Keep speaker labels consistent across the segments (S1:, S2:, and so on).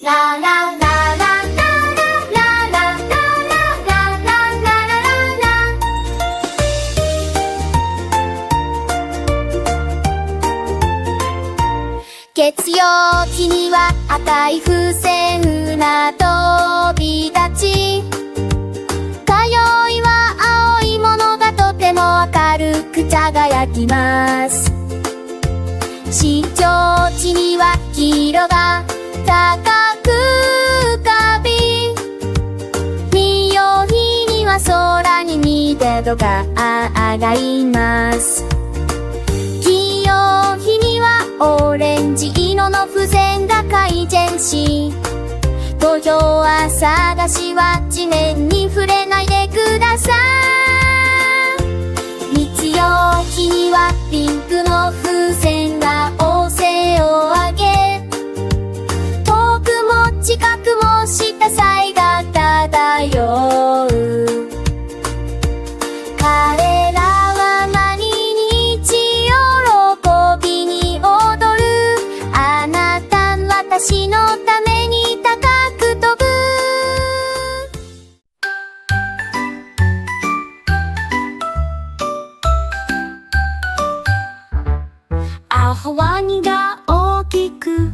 S1: ララララララララララ月曜日には赤い風船が飛び立ち、火曜日は青いものがとても明るく輝きます。新境地には黄色が高く浮かび、金曜日には空に緑が上がります。金曜日にはオレンジ色の風船が回転し、土俵は探しは地面に触れないでください。日曜日にはピンクの風船が仰せを上げ、遠くも近くもした際が漂う。彼らは毎日喜びに踊る。あなた私のために高く飛ぶ。アホワニが大きく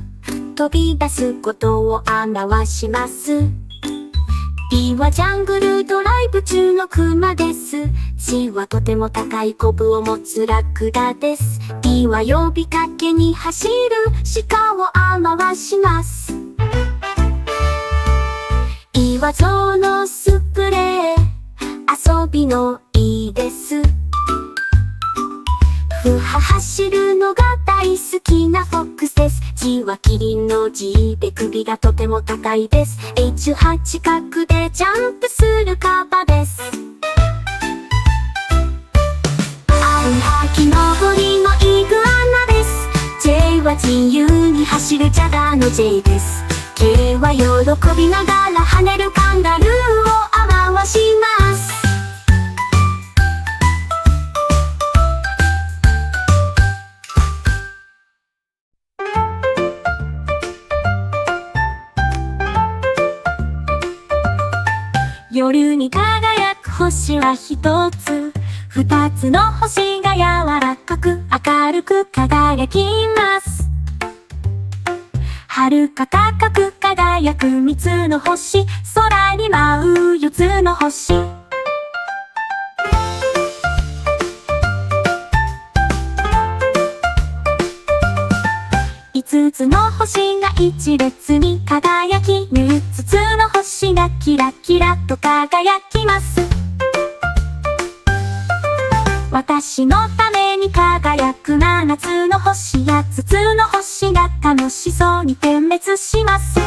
S1: 飛び出すことを表します。B はジャングルドライブ中のクマです。C はとても高いコブを持つラクダです。D は呼びかけに走る鹿を表します。E は象のスプレー、遊びのEです。F は走るのが大好きなフォックスです。G はキリンの G で首がとても高いです。H は近くでジャンプするカバです。I は木登りのイグアナです。J は自由に走るジャガーの J です。K は喜びながら跳ねるカンガルーを表します。夜に輝く星は一つ、二つの星が柔らかく明るく輝きます。遥か高く輝く三つの星、空に舞う四つの星。五つの星が一列に輝き、六つの星がキラキラと輝きます。私のために輝く七つの星、八つの星が楽しそうに点滅します。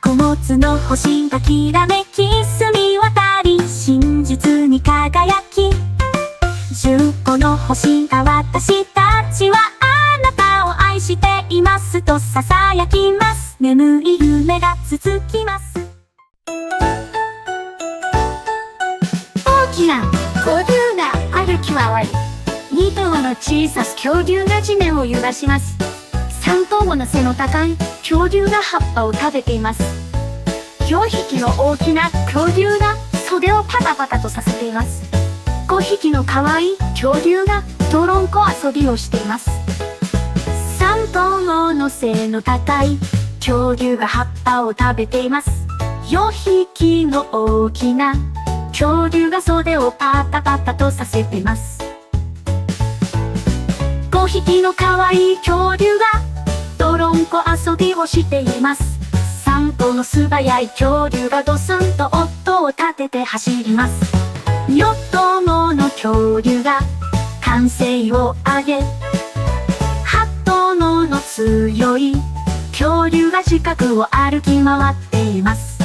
S1: 九つの星がきらめき澄み渡り、真実に輝き、十個の星が私たちはあなたを愛していますと囁きます。眠い夢が続きます。
S2: 大きな恐竜が歩き回り、二頭の小さな恐竜が地面を揺らします。三頭の背の高い恐竜が葉っぱを食べています。4匹の大きな恐竜が袖をパタパタとさせています。5匹の可愛い恐竜が泥んこ遊びをしています。3頭の背の高い恐竜が葉っぱを食べています。4匹の大きな恐竜が袖をパタパタとさせています。5匹の可愛い恐竜が泥んこ遊びをしています。3頭の素早い恐竜がドスンと音を立てて走ります。4頭の恐竜が歓声を上げ、8頭の強い恐竜が近くを歩き回っています。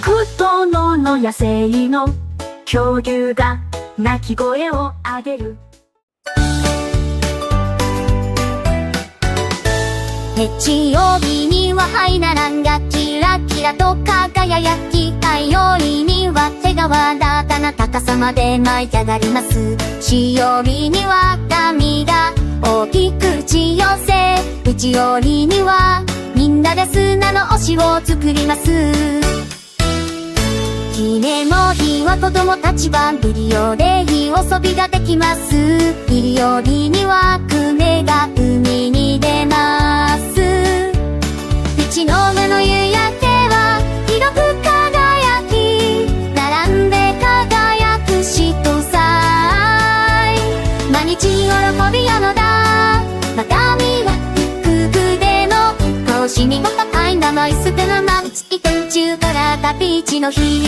S2: 9頭の野生の恐竜が鳴き声を上げる。
S1: 日曜日にはハイナランがキラキラと輝き、火曜日には手がわらかな高さまで舞い上がります。水曜日には髪が大きく口寄せ、内寄りにはみんなで砂のおしを作ります。ひねもひは子供たちはブリオで火遊びができます。ブリオリには船が海に出ます。口の上の夕焼けは広く輝き、並んで輝くしとさい。毎日喜びやのだ、中身は空空での腰にも高い名前捨てのままついて宇宙から旅路の日。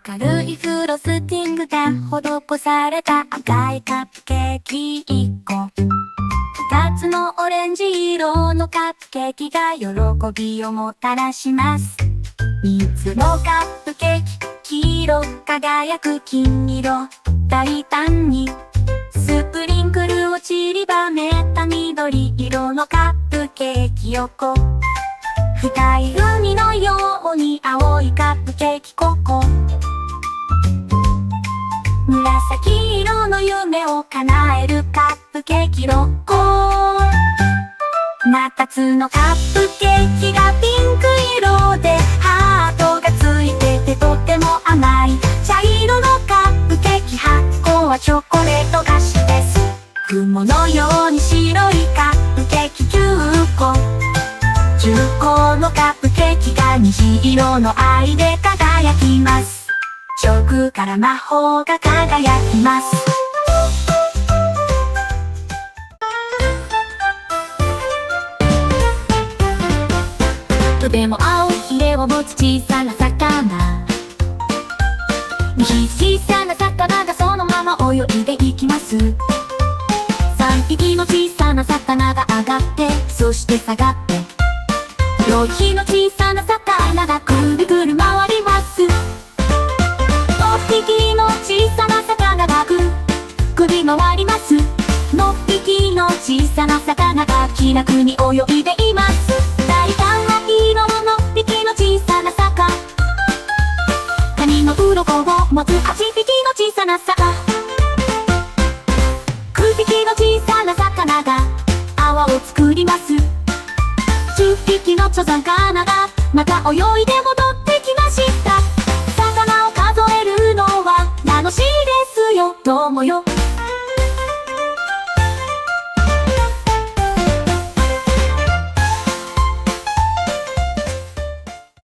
S1: 明るいフロスティングが施された赤いカップケーキ1個。2つのオレンジ色のカップケーキが喜びをもたらします。3つのカップケーキ、黄色輝く金色、大胆にスプリンクルを散りばめた緑色のカップケーキ横。深い海のように青いカップケーキ5個。紫色の夢を叶えるカップケーキ6個。2つのカップケーキがピンク色でハートがついててとても甘い。茶色のカップケーキ8個はチョコレート菓子です。雲のように白いカップケーキ9個。10個のカップケーキが虹色の愛で輝きます。上空から魔法が輝きます。とても青いヒレを持つ小さな魚。小さな魚がそのまま泳いでいきます。3匹の小さな魚が上がってそして下がって、4匹の小さな魚がくるくる回ります。5匹の小さな魚が首回ります。6匹の小さな魚が気楽に泳いでいます。大胆な色の6匹の小さな魚、カニの鱗を持つ8匹の小さな魚、9匹の小さな魚が泡を作ります。10匹の小魚がまた泳いで戻ってきました。魚を数えるのは楽しいですよ、どうもよ。